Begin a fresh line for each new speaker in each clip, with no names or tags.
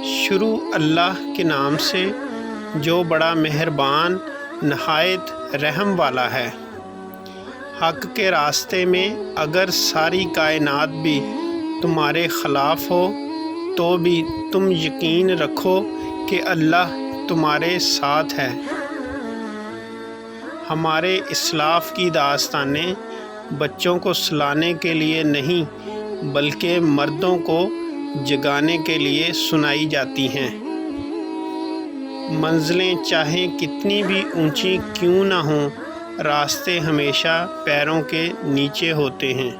شروع اللہ کے نام سے جو بڑا مہربان نہایت رحم والا ہے۔ حق کے راستے میں اگر ساری کائنات بھی تمہارے خلاف ہو تو بھی تم یقین رکھو کہ اللہ تمہارے ساتھ ہے۔ ہمارے اسلاف کی داستانیں بچوں کو سلانے کے لیے نہیں بلکہ مردوں کو جگانے کے لیے سنائی جاتی ہیں۔ منزلیں چاہے کتنی بھی اونچی کیوں نہ ہوں، راستے ہمیشہ پیروں کے نیچے ہوتے ہیں۔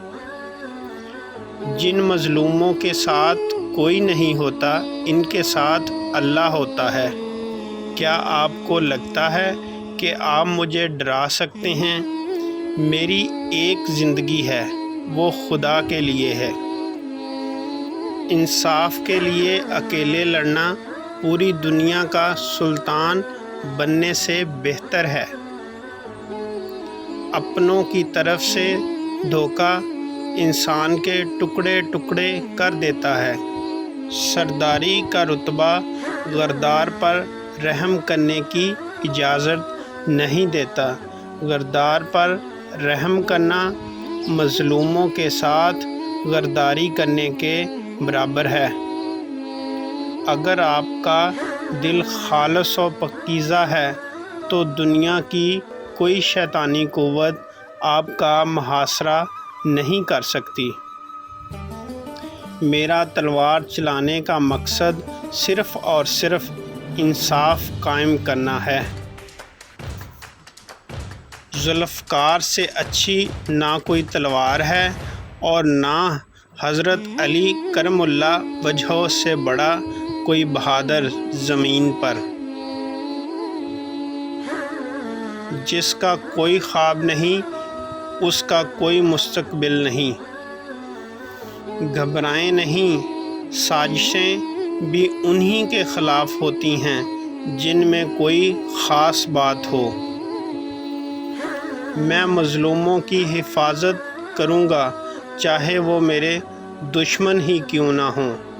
جن مظلوموں کے ساتھ کوئی نہیں ہوتا، ان کے ساتھ اللہ ہوتا ہے۔ کیا آپ کو لگتا ہے کہ آپ مجھے ڈرا سکتے ہیں؟ میری ایک زندگی ہے، وہ خدا کے لیے ہے۔ انصاف کے لیے اکیلے لڑنا پوری دنیا کا سلطان بننے سے بہتر ہے۔ اپنوں کی طرف سے دھوکہ انسان کے ٹکڑے ٹکڑے کر دیتا ہے۔ سرداری کا رتبہ غدار پر رحم کرنے کی اجازت نہیں دیتا۔ غدار پر رحم کرنا مظلوموں کے ساتھ غداری کرنے کے برابر ہے۔ اگر آپ کا دل خالص و پاکیزہ ہے تو دنیا کی کوئی شیطانی قوت آپ کا محاصرہ نہیں کر سکتی۔ میرا تلوار چلانے کا مقصد صرف اور صرف انصاف قائم کرنا ہے۔ ذوالفقار سے اچھی نہ کوئی تلوار ہے اور نہ حضرت علی کرم اللہ وجہہ سے بڑا کوئی بہادر زمین پر۔ جس کا کوئی خواب نہیں، اس کا کوئی مستقبل نہیں۔ گھبرائیں نہیں، سازشیں بھی انہی کے خلاف ہوتی ہیں جن میں کوئی خاص بات ہو۔ میں مظلوموں کی حفاظت کروں گا چاہے وہ میرے دشمن ہی کیوں نہ ہوں۔